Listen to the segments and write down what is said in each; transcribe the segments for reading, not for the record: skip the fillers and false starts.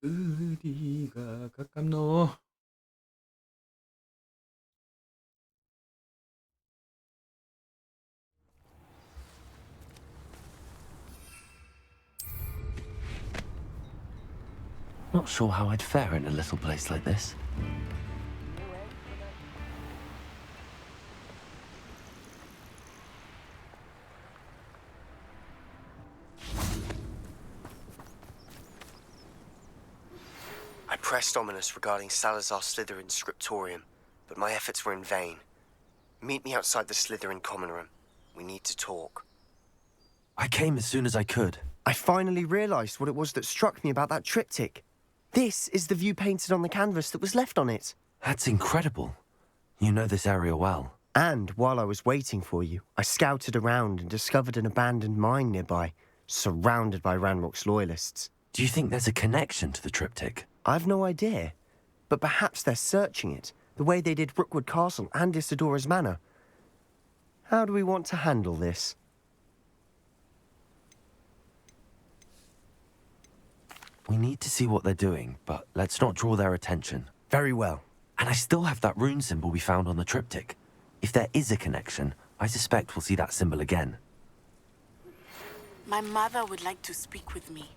어디가 가깝노? Not sure how I'd fare in a little place like this. I pressed Ominous regarding Salazar Slytherin's scriptorium, but my efforts were in vain. Meet me outside the Slytherin common room. We need to talk. I came as soon as I could. I finally realised what it was that struck me about that triptych. This is the view painted on the canvas that was left on it. That's incredible. You know this area well. And while I was waiting for you, I scouted around and discovered an abandoned mine nearby, surrounded by Ranrock's loyalists. Do you think there's a connection to the triptych? I've no idea, but perhaps they're searching it, the way they did Rookwood Castle and Isidora's Manor. How do we want to handle this? We need to see what they're doing, but let's not draw their attention. Very well. And I still have that rune symbol we found on the triptych. If there is a connection, I suspect we'll see that symbol again. My mother would like to speak with me.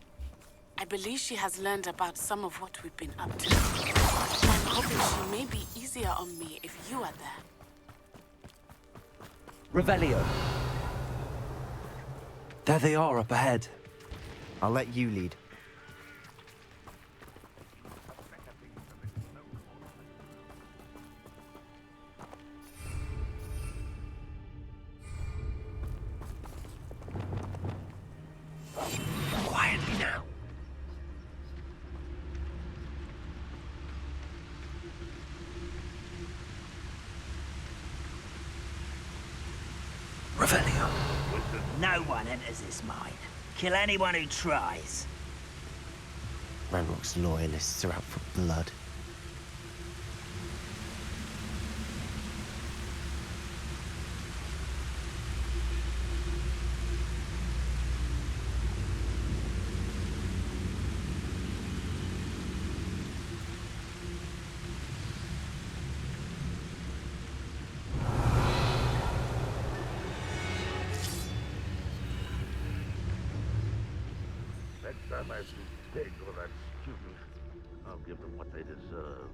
I believe she has learned about some of what we've been up to. I'm hoping she may be easier on me if you are there. Revelio. There they are up ahead. I'll let you lead. Quietly now. Revelio. No one enters this mine. Kill anyone who tries. Ranrock's loyalists are out for blood. Next time I see Pig or that student, I'll give them what they deserve.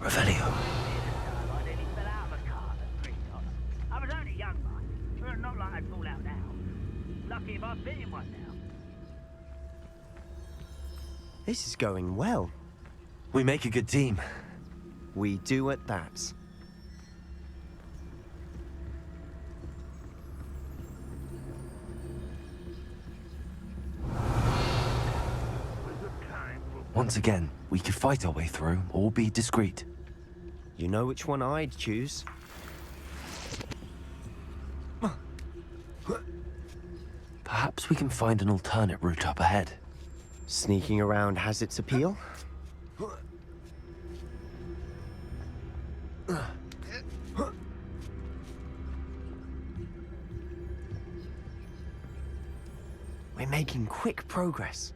Revelio. I nearly fell out of a car at $3. I was only young, mind. Not like I'd fall out now. Lucky if I've been in one now. This is going well. We make a good team. We do at that. Once again, we could fight our way through or be discreet. You know which one I'd choose. Perhaps we can find an alternate route up ahead. Sneaking around has its appeal. We're making quick progress.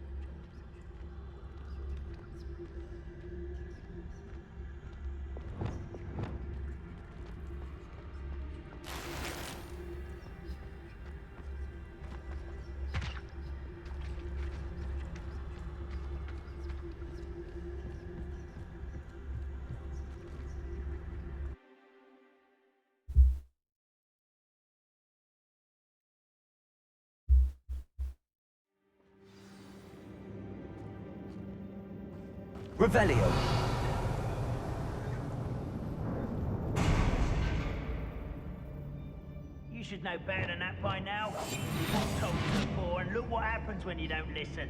Revelio. You should know better than that by now. I've told you before, and look what happens when you don't listen.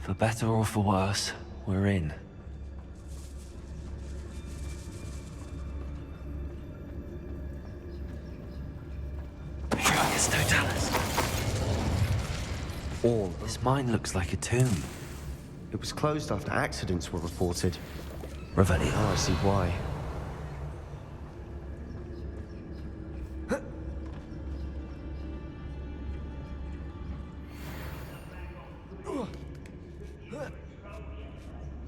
For better or for worse, we're in. It's Totalis. All. This mine looks like a tomb. It was closed after accidents were reported. Revelio. Oh, I see why.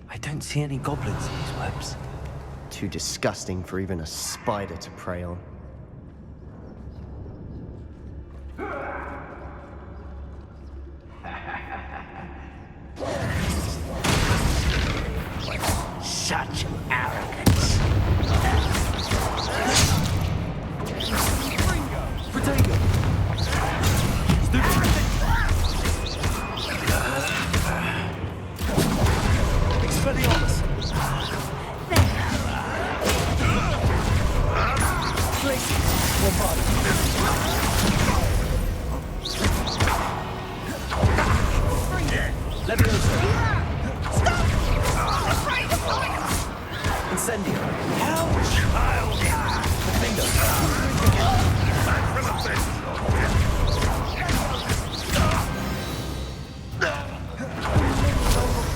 I don't see any goblins in these webs. Too disgusting for even a spider to prey on. Such arrogance. Potato! Expelliarmus! Leviosa! Incendio!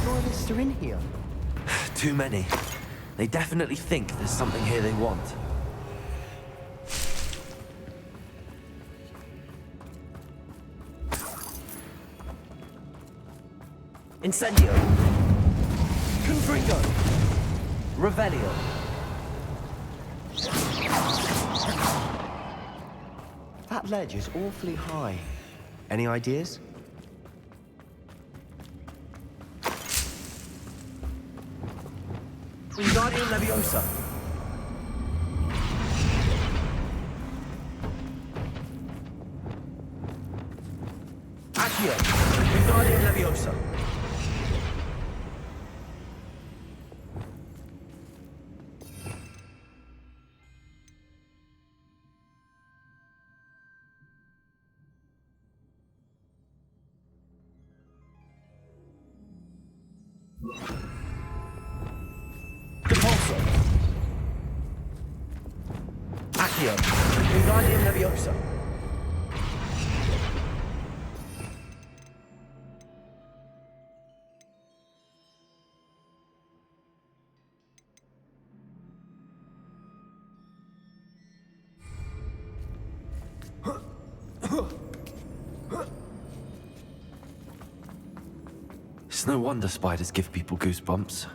Loyalists are in here. Too many. They definitely think there's something here they want. Incendio! Confringo! Revelio! That ledge is awfully high. Any ideas? Wingardium Leviosa! Accio! Wingardium Leviosa! Repulsor! Accio! Wingardium Leviosa! It's no wonder spiders give people goosebumps.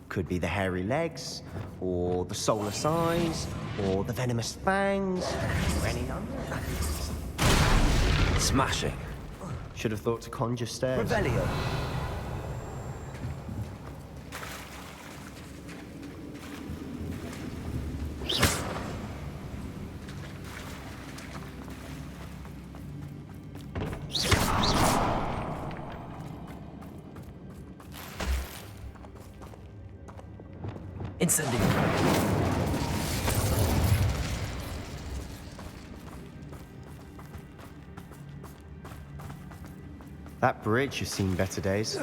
Could be the hairy legs, or the soulless eyes, or the venomous fangs, or any number. Smashing. Should have thought to conjure stairs. Revelio. Incendio. That bridge has seen better days.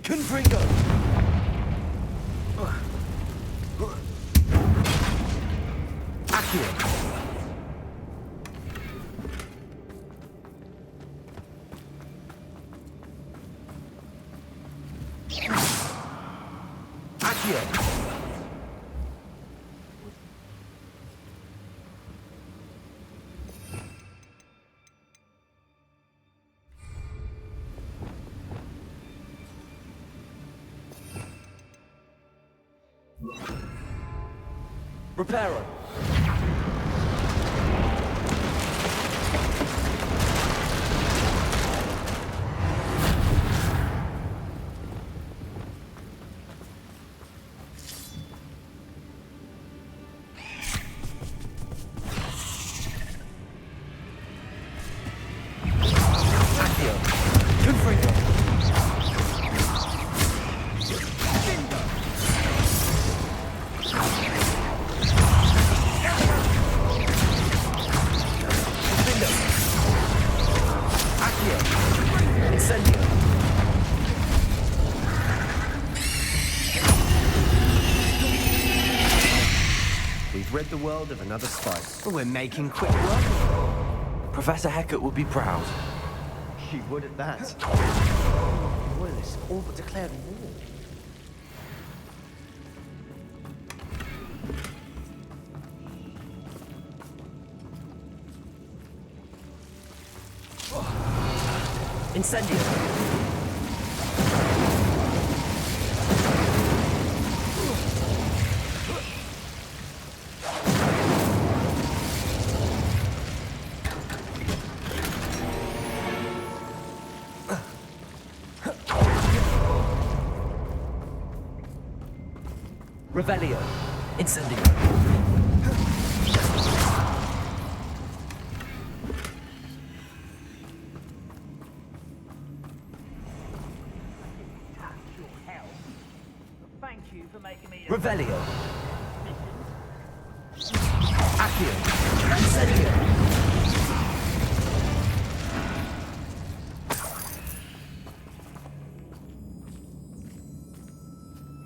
Confringo. Accio. Accio. Reparo. rid the world of another spy. We're making quick work. Professor Hecat would be proud. She would at that. Loyalists all but declared war. Incendio. Revelio. Incendio. Thank you for making me. Revelio. Accio. Incendio.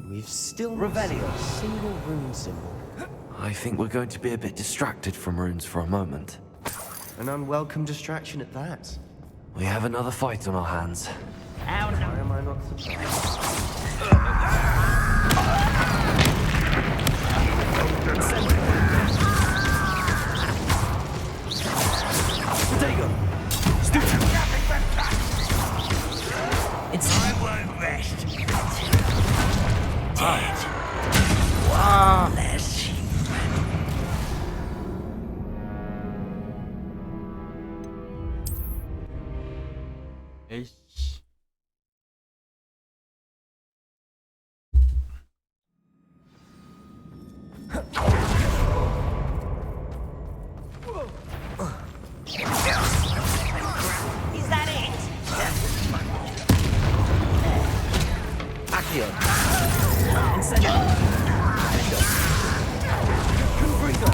We've still Revelio. missing a single rune symbol. I think we're going to be a bit distracted from runes for a moment. An unwelcome distraction at that. We have another fight on our hands. How no? Why am I not surprised? Protego. Stupid. I won't rest. Dead. Less Is that it? Accio. Incendio. Confringo.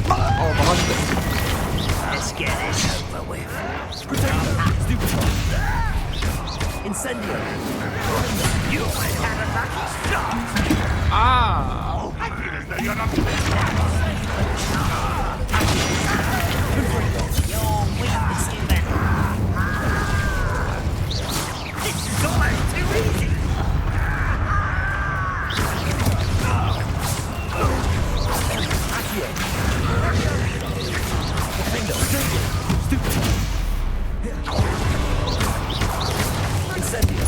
Oh, behind us. Let's get this over with. Protego. Stupid. Incendio. You had a lucky start. You're weak, Stephen. This is almost too easy. Accio. Confringo. Stupid. Incendio.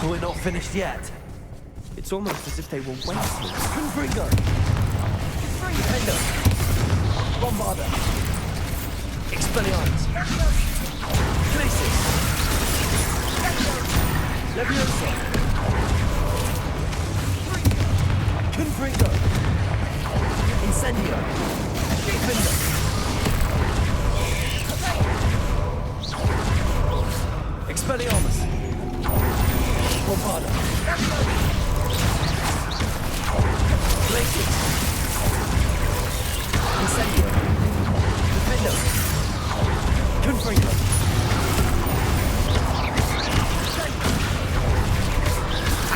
We're not finished yet. It's almost as if they were waiting. Confringo. Defendo. Bombarda. Expelliarmus. Glacis. Leviosa. Confringo. Incendio. Defendo. Expelliarmus. Bombarda. Glacis. Incendio. Defendo. Confringo.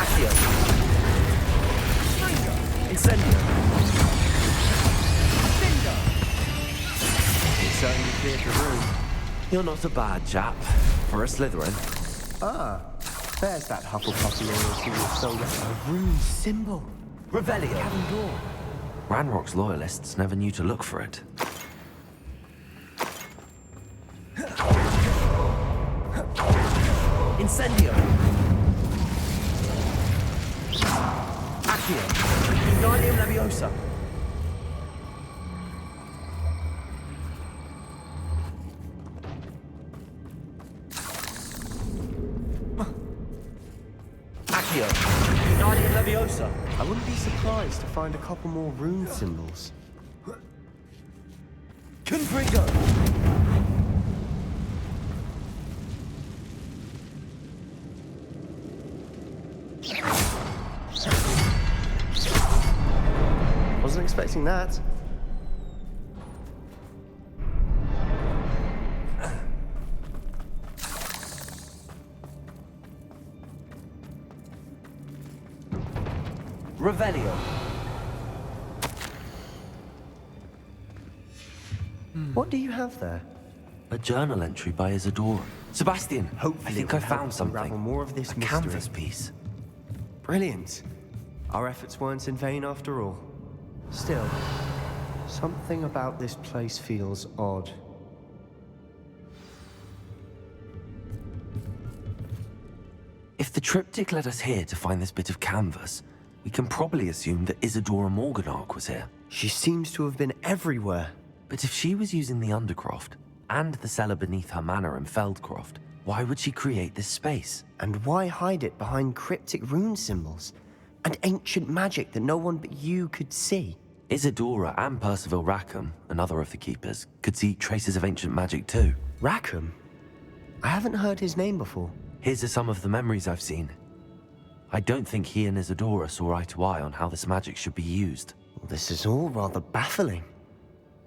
Accio. Incendio. It certainly cleared the room. You're not a bad chap. For a Slytherin. Ah, there's that Hufflepuff loyalty you're so a rune symbol. Revelio. Cabin door. Ranrock's loyalists never knew to look for it. Incendio. Accio. Wingardium Leviosa. Accio. Wingardium Leviosa. I wouldn't be surprised to find a couple more rune symbols. Confringo. Wasn't expecting that. Revelio. What do you have there? A journal entry by Isadora. Sebastian, Hopefully I think it I will help found us something. unravel more of this a mystery. canvas piece. Brilliant. Our efforts weren't in vain after all. Still, something about this place feels odd. If the triptych led us here to find this bit of canvas, we can probably assume that Isadora Morganark was here. She seems to have been everywhere. But if she was using the Undercroft and the cellar beneath her manor in Feldcroft, why would she create this space? And why hide it behind cryptic rune symbols and ancient magic that no one but you could see? Isadora and Percival Rackham, another of the keepers, could see traces of ancient magic too. Rackham? I haven't heard his name before. His are some of the memories I've seen. I don't think he and Isadora saw eye to eye on how this magic should be used. Well, this is all rather baffling.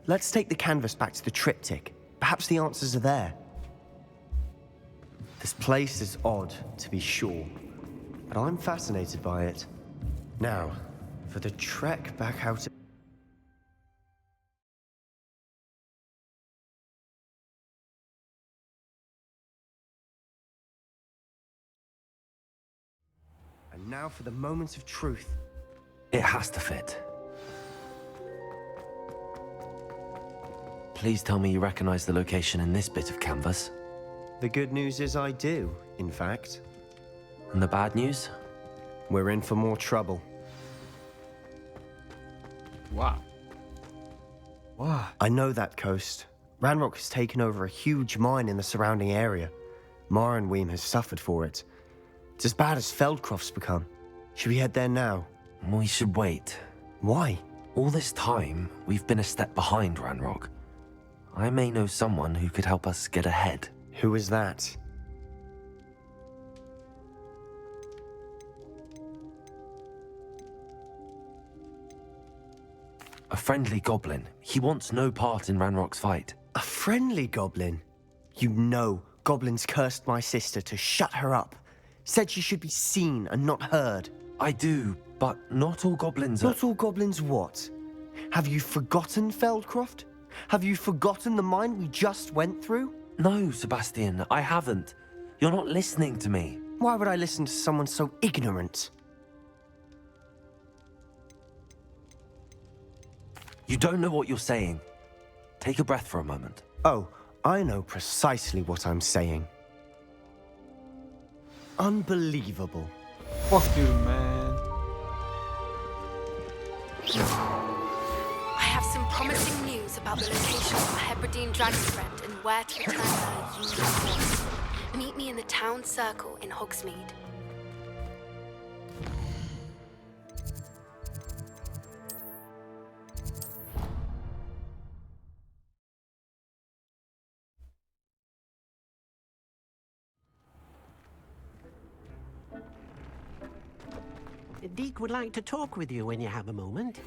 Let's take the canvas back to the triptych. Perhaps the answers are there. This place is odd, to be sure, but I'm fascinated by it. Now, for the trek back out... And now for the moments of truth. It has to fit. Please tell me you recognize the location in this bit of canvas. The good news is I do, in fact. And the bad news? We're in for more trouble. Wow. Wow. I know that coast. Ranrock has taken over a huge mine in the surrounding area. Marenweem has suffered for it. It's as bad as Feldcroft's become. Should we head there now? We should wait. Why? All this time, we've been a step behind Ranrock. I may know someone who could help us get ahead. Who is that? A friendly goblin. He wants no part in Ranrock's fight. A friendly goblin? You know, goblins cursed my sister to shut her up. Said she should be seen and not heard. I do, but not all goblins are... Not all goblins what? Have you forgotten Feldcroft? Have you forgotten the mine we just went through? No, Sebastian, I haven't. You're not listening to me. Why would I listen to someone so ignorant? You don't know what you're saying. Take a breath for a moment. Oh, I know precisely what I'm saying. Unbelievable. Fuck you, man. I have some promising news about the location of the Hebridean Dragonfriend and where to return her uniform. Meet me in the town circle in Hogsmeade. Deke would like to talk with you when you have a moment.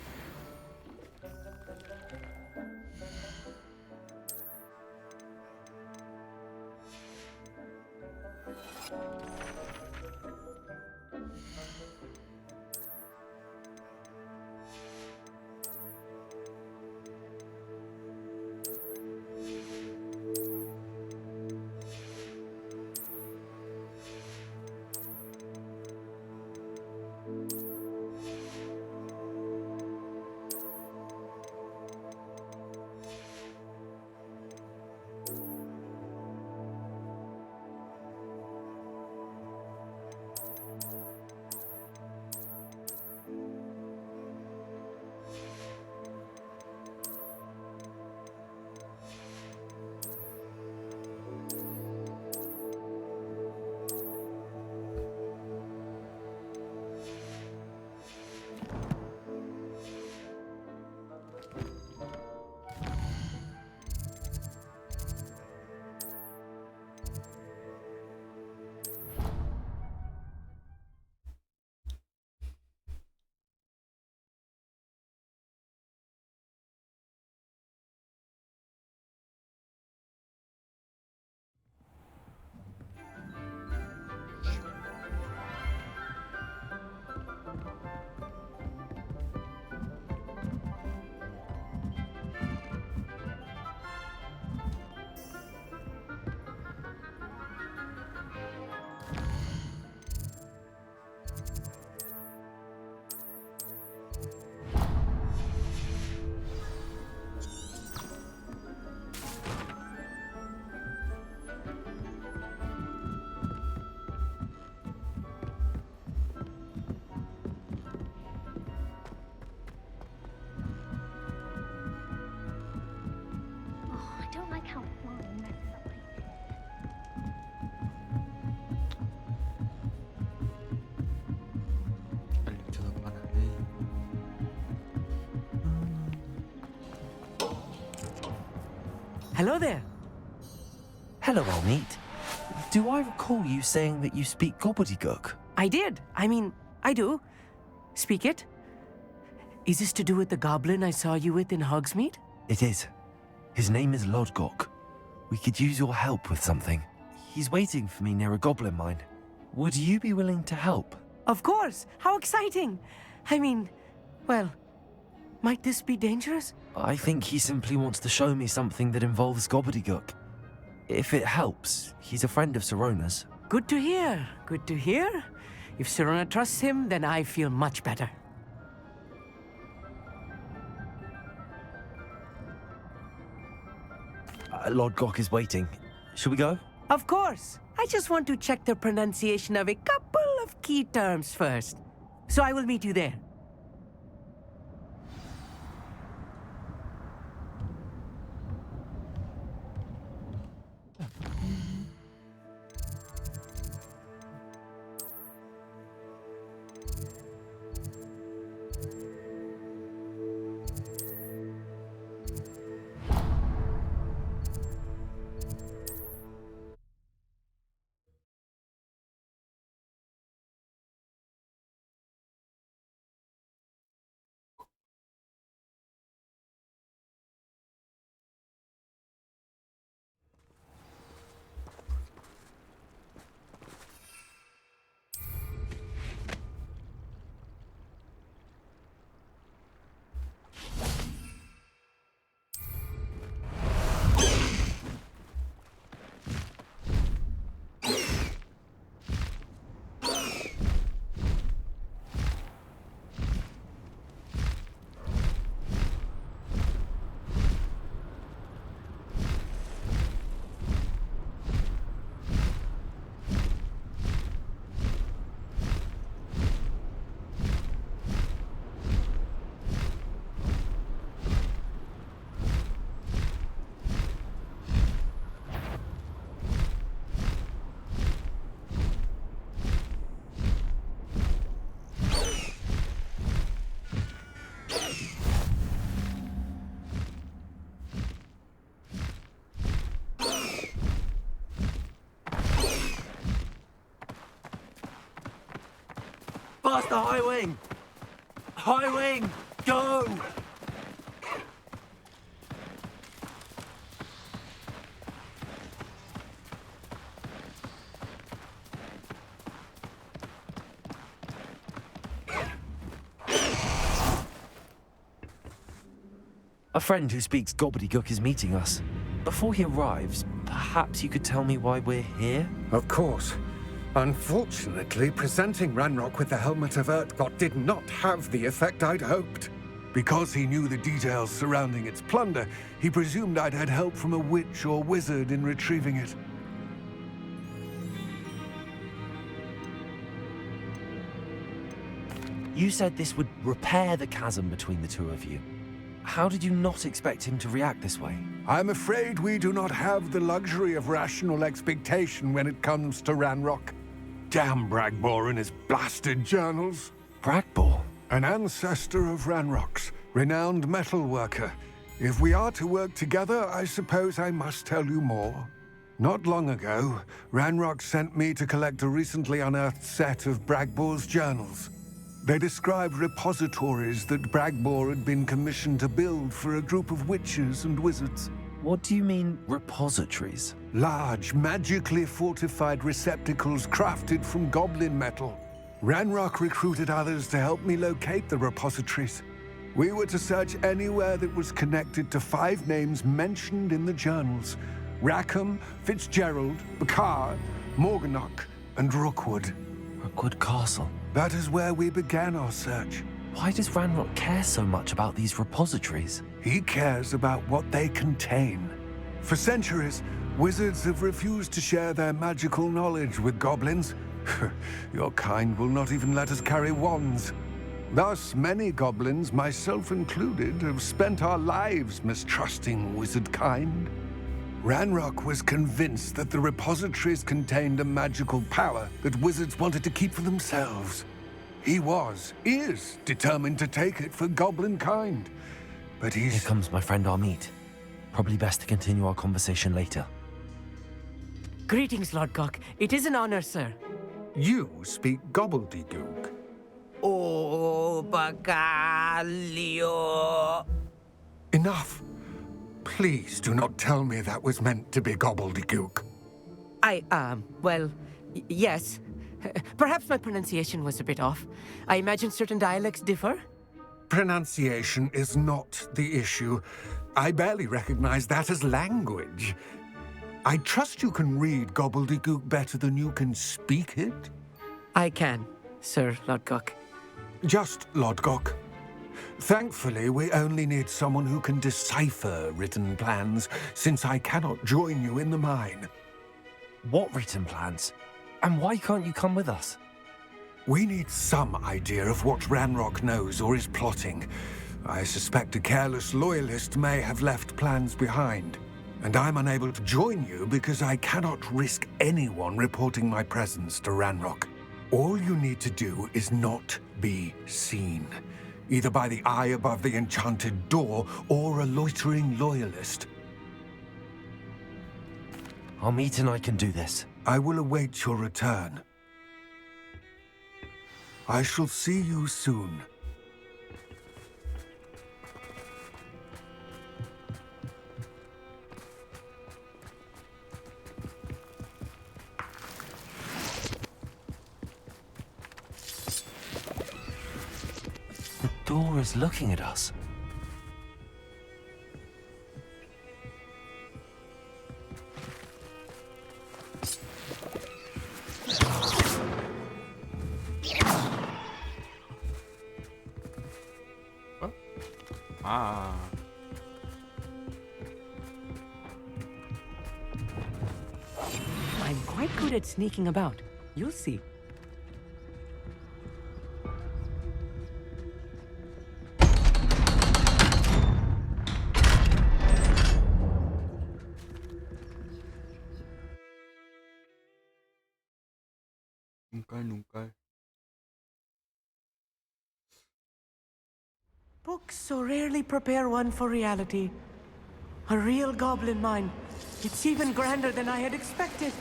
Hello there. Hello, Almeet. Do I recall you saying that you speak gobbledygook? I did. I mean, I do. Speak it. Is this to do with the goblin I saw you with in Hogsmeade? It is. His name is Lodgok. We could use your help with something. He's waiting for me near a goblin mine. Would you be willing to help? Of course. How exciting. I mean, well, might this be dangerous? I think he simply wants to show me something that involves gobbledygook. If it helps, he's a friend of Sirona's. Good to hear. Good to hear. If Sirona trusts him, then I feel much better. Lodgok is waiting. Shall we go? Of course. I just want to check the pronunciation of a couple of key terms first. So I will meet you there. Faster, High Wing! High Wing, go! A friend who speaks gobbledygook is meeting us. Before he arrives, perhaps you could tell me why we're here? Of course. Unfortunately, presenting Ranrock with the Helmet of Urtkot did not have the effect I'd hoped. Because he knew the details surrounding its plunder, he presumed I'd had help from a witch or wizard in retrieving it. You said this would repair the chasm between the two of you. How did you not expect him to react this way? I'm afraid we do not have the luxury of rational expectation when it comes to Ranrock. Damn Bragbor and his blasted journals. Bragbor? An ancestor of Ranrock's, renowned metal worker. If we are to work together, I suppose I must tell you more. Not long ago, Ranrock sent me to collect a recently unearthed set of Bragbor's journals. They described repositories that Bragbor had been commissioned to build for a group of witches and wizards. What do you mean, repositories? Large, magically fortified receptacles crafted from goblin metal. Ranrock recruited others to help me locate the repositories. We were to search anywhere that was connected to 5 names mentioned in the journals: Rackham, Fitzgerald, Bakar, Morganach, and Rookwood. Rookwood Castle. That is where we began our search. Why does Ranrock care so much about these repositories? He cares about what they contain. For centuries, wizards have refused to share their magical knowledge with goblins. Your kind will not even let us carry wands. Thus, many goblins, myself included, have spent our lives mistrusting wizard kind. Ranrock was convinced that the repositories contained a magical power that wizards wanted to keep for themselves. He is determined to take it for goblin kind. But Here comes my friend Almeet. Probably best to continue our conversation later. Greetings, Lord Gok. It is an honor, sir. You speak gobbledygook. Oh, Bagalio. Enough. Please do not tell me that was meant to be gobbledygook. Well, yes. Perhaps my pronunciation was a bit off. I imagine certain dialects differ. Pronunciation is not the issue. I barely recognize that as language. I trust you can read gobbledygook better than you can speak it? I can, Sir Lord Gok. Just Lord Gok. Thankfully, we only need someone who can decipher written plans, since I cannot join you in the mine. What written plans? And why can't you come with us? We need some idea of what Ranrock knows or is plotting. I suspect a careless loyalist may have left plans behind. And I'm unable to join you because I cannot risk anyone reporting my presence to Ranrock. All you need to do is not be seen, either by the eye above the enchanted door or a loitering loyalist. Our meet and I can do this. I will await your return. I shall see you soon. The door is looking at us. I'm quite good at sneaking about. You'll see. Nunca. Books so rarely prepare one for reality. A real goblin mine. It's even grander than I had expected.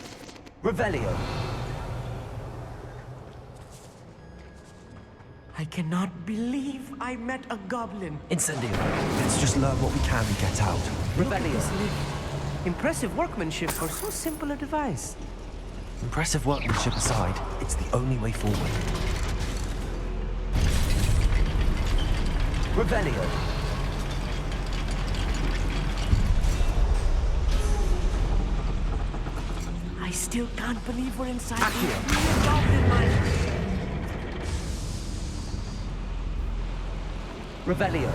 Revelio. I cannot believe I met a goblin. Incendio. Let's just learn what we can and get out. Look at this lid. Impressive workmanship for so simple a device. Impressive workmanship aside, it's the only way forward. Revelio. I still can't believe we're inside Accio. the real goblin mine. Revelio.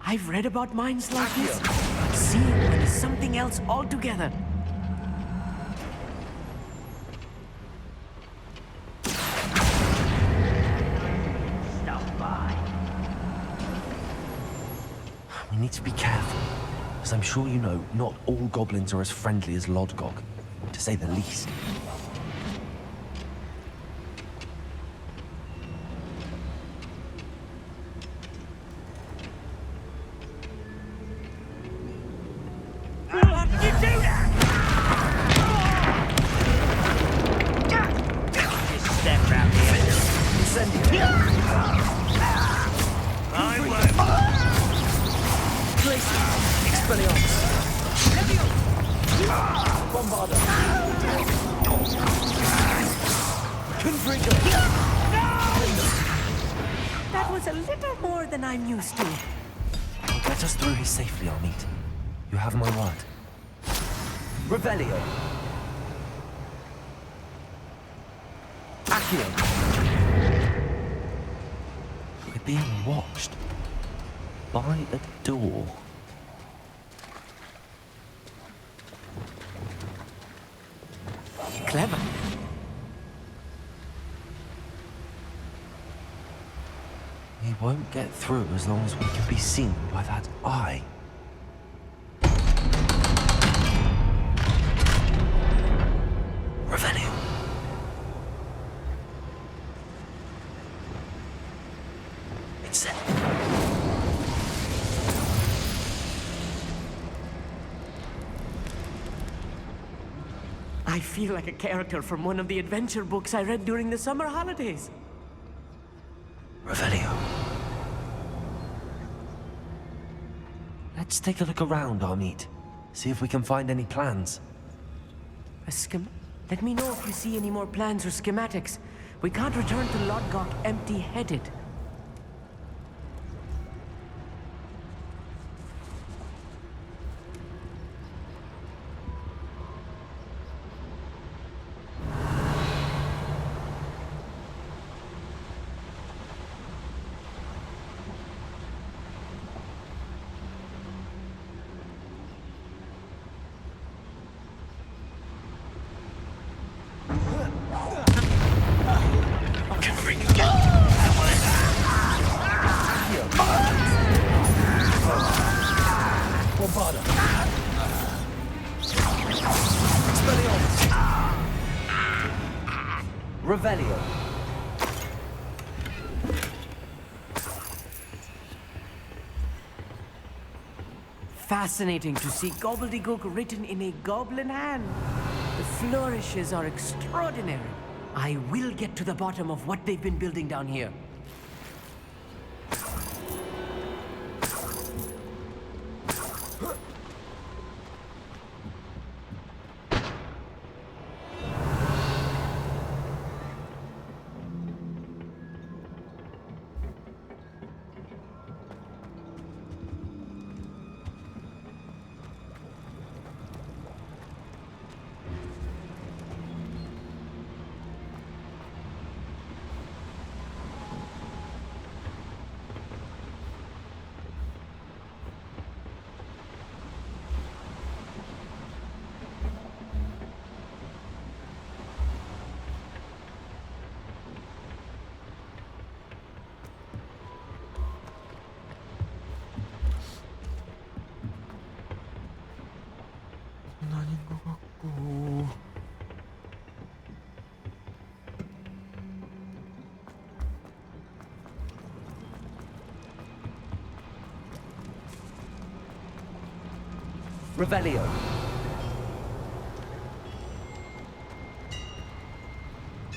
I've read about mines like this, but seeing one is something else altogether. Stop by. We need to be careful, as I'm sure you know, not all goblins are as friendly as Lodgok, to say the least. That was a little more than I'm used to. I'll get us through here safely, Armeet. You have my word. Revelio. Accio. We're being watched. By a door. Clever. We won't get through as long as we can be seen by that eye. I feel like a character from one of the adventure books I read during the summer holidays. Revelio. Let's take a look around, Armid. See if we can find any plans. Let me know if you see any more plans or schematics. We can't return to Lodgok empty-headed. Revelio. Fascinating to see gobbledygook written in a goblin hand. The flourishes are extraordinary. I will get to the bottom of what they've been building down here. 아닌 것 같고. Revelio.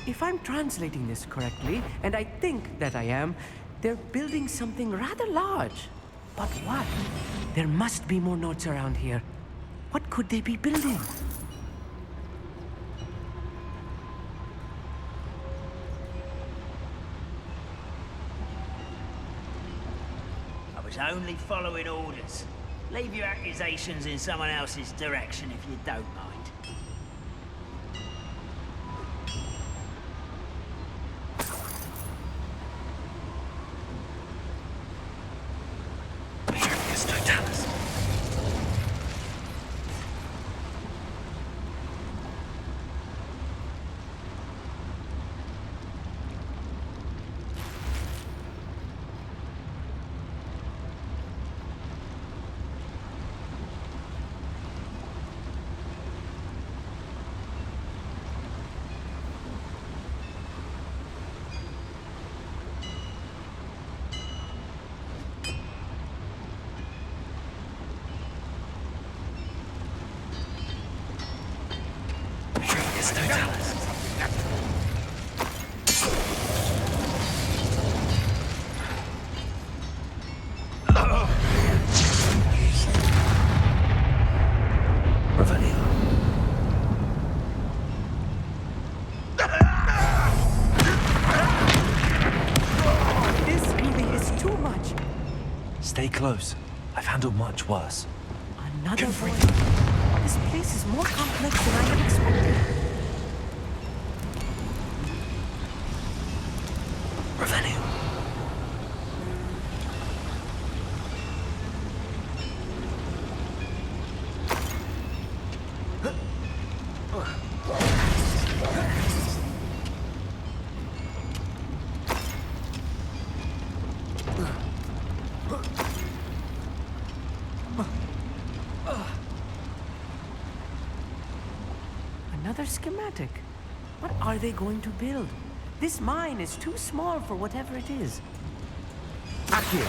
If I'm translating this correctly, and I think that I am, they're building something rather large. But what? There must be more notes around here. What could they be building? I was only following orders. Leave your accusations in someone else's direction if you don't mind. Stay close. I've handled much worse. Another voice. This place is more complex than I had expected. Revenue. Another schematic. What are they going to build? This mine is too small for whatever it is. Accio.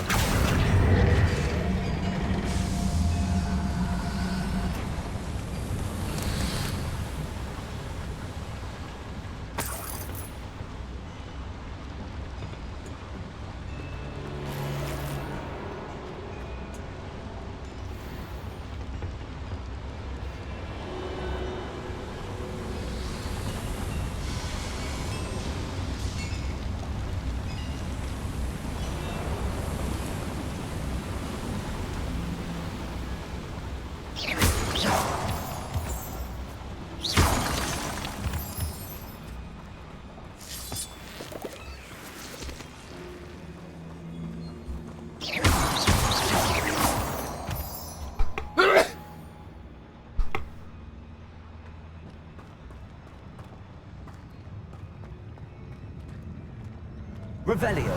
Revelio.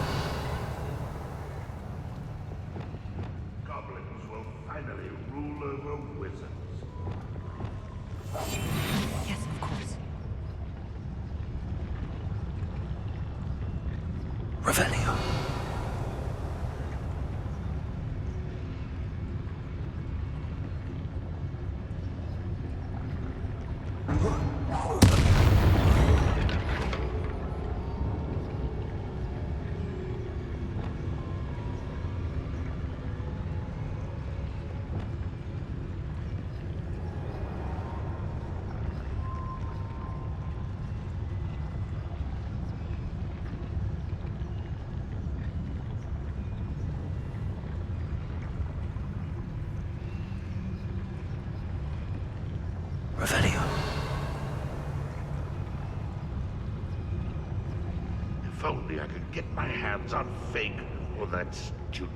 Goblins will finally rule over wizards. Yes, of course. Revelio. Revelio. If only I could get my hands on Fig or that student.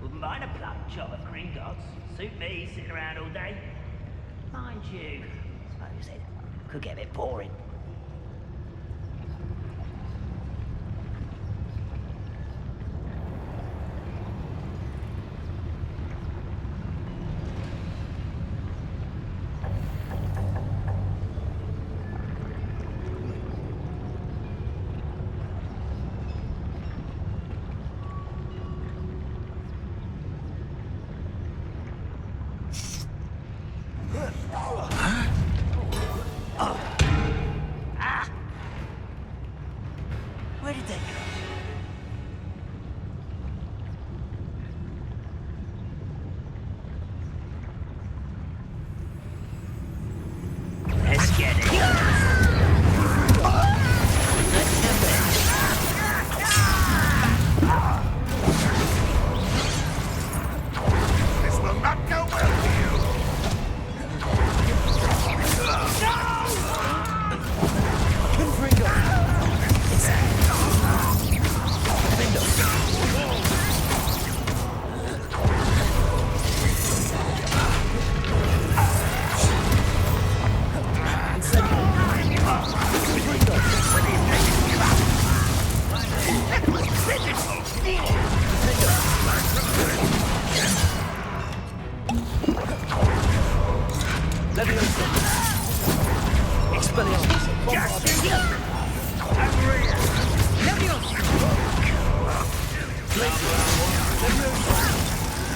Wouldn't mind a plum chop of Gringotts. Suit me sitting around all day. Mind you, I suppose it could get a bit boring. Where did they go? Let's get it. This will not go well for you.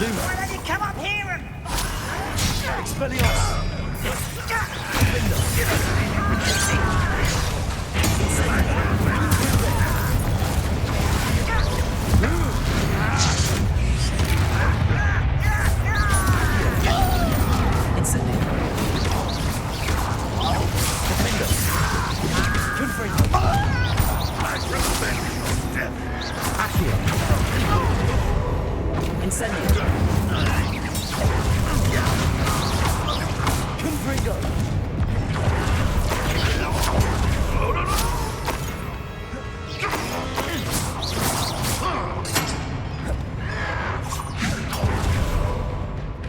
Why don't you come up here and...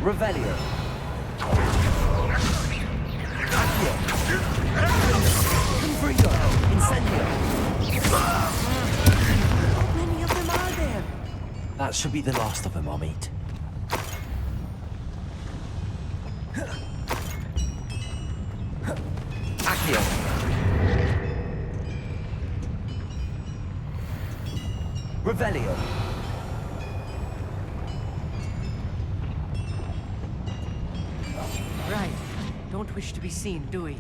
Revelio. How many of them are there? That should be the last of them I'll meet. Accio. Revelio. Right. Don't wish to be seen, do we?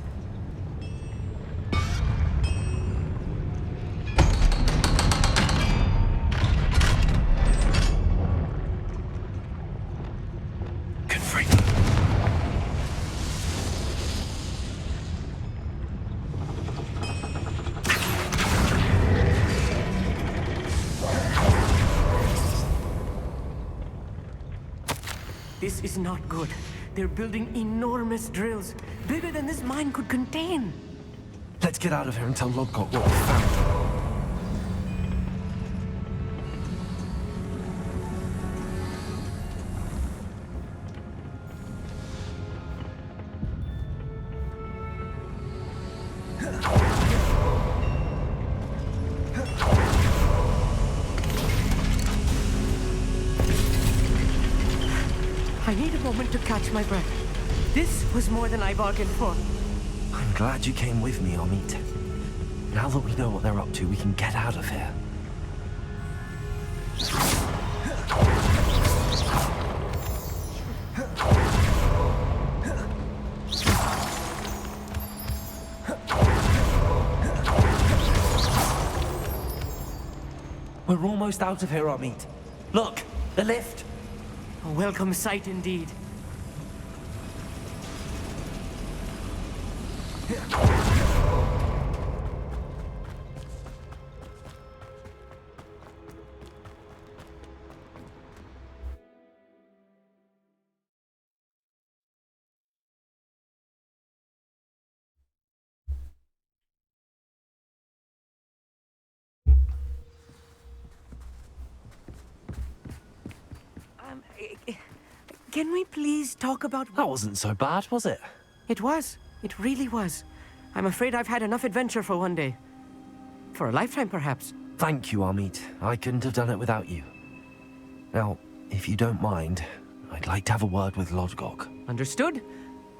This is not good. They're building enormous drills, bigger than this mine could contain. Let's get out of here and tell Lodgok what we found. I need a moment to catch my breath. This was more than I bargained for. I'm glad you came with me, Amit. Now that we know what they're up to, we can get out of here. We're almost out of here, Amit. Look, the lift. A welcome sight indeed. Can we please talk about... That wasn't so bad, was it? It was. It really was. I'm afraid I've had enough adventure for one day. For a lifetime, perhaps. Thank you, Amit. I couldn't have done it without you. Now, if you don't mind, I'd like to have a word with Lodgok. Understood?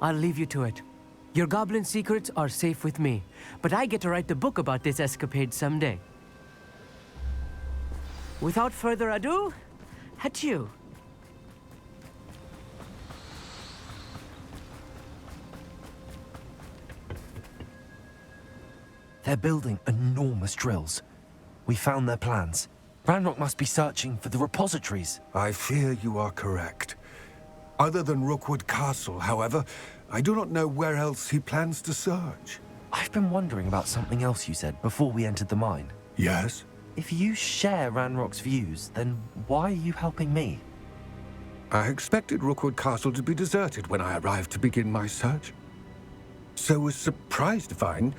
I'll leave you to it. Your goblin secrets are safe with me, but I get to write the book about this escapade someday. Without further ado, adieu. They're building enormous drills. We found their plans. Ranrock must be searching for the repositories. I fear you are correct. Other than Rookwood Castle, however, I do not know where else he plans to search. I've been wondering about something else you said before we entered the mine. Yes? If you share Ranrock's views, then why are you helping me? I expected Rookwood Castle to be deserted when I arrived to begin my search. So was surprised to find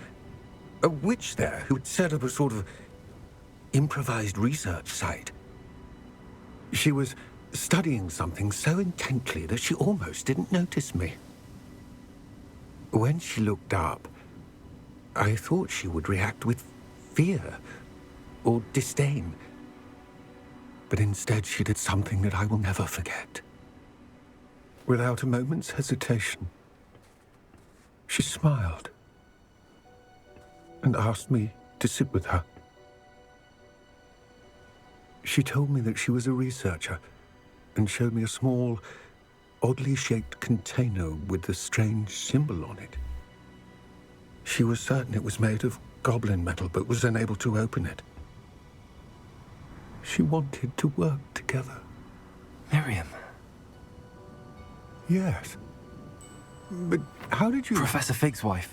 a witch there who had set up a sort of improvised research site. She was studying something so intently that she almost didn't notice me. When she looked up, I thought she would react with fear or disdain. But instead she did something that I will never forget. Without a moment's hesitation, she smiled and asked me to sit with her. She told me that she was a researcher and showed me a small, oddly shaped container with a strange symbol on it. She was certain it was made of goblin metal, but was unable to open it. She wanted to work together. Miriam. Yes. But how did you... Professor Fig's wife.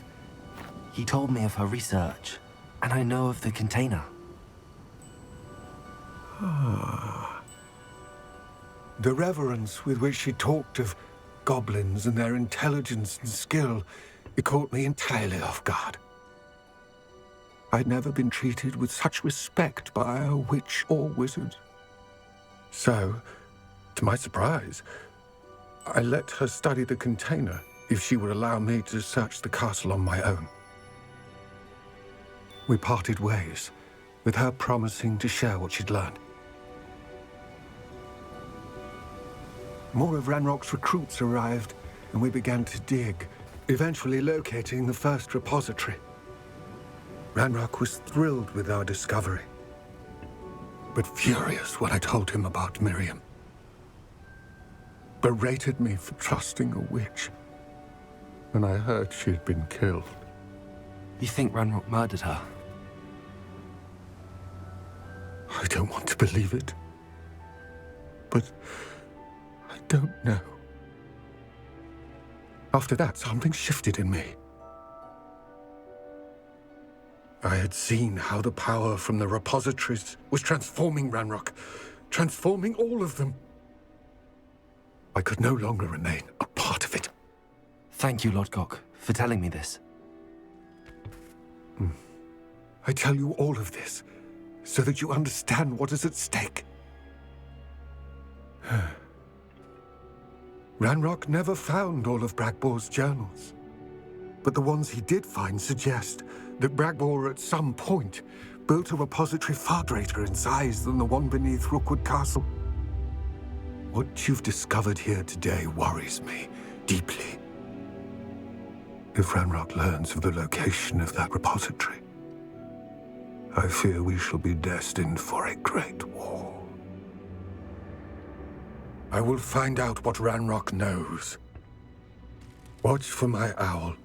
He told me of her research, and I know of the container. Ah. The reverence with which she talked of goblins and their intelligence and skill, it caught me entirely off guard. I'd never been treated with such respect by a witch or wizard. So, to my surprise, I let her study the container if she would allow me to search the castle on my own. We parted ways, with her promising to share what she'd learned. More of Ranrock's recruits arrived, and we began to dig, eventually locating the first repository. Ranrock was thrilled with our discovery. but furious when I told him about Miriam. Berated me for trusting a witch when I heard she'd been killed. You think Ranrock murdered her? I don't want to believe it, but I don't know. After that, something shifted in me. I had seen how the power from the repositories was transforming Ranrock, transforming all of them. I could no longer remain a part of it. Thank you, Lodgok, for telling me this. I tell you all of this so that you understand what is at stake. Ranrock never found all of Bragbor's journals, but the ones he did find suggest that Bragbor at some point built a repository far greater in size than the one beneath Rookwood Castle. What you've discovered here today worries me deeply. If Ranrock learns of the location of that repository, I fear we shall be destined for a great war. I will find out what Ranrock knows. Watch for my owl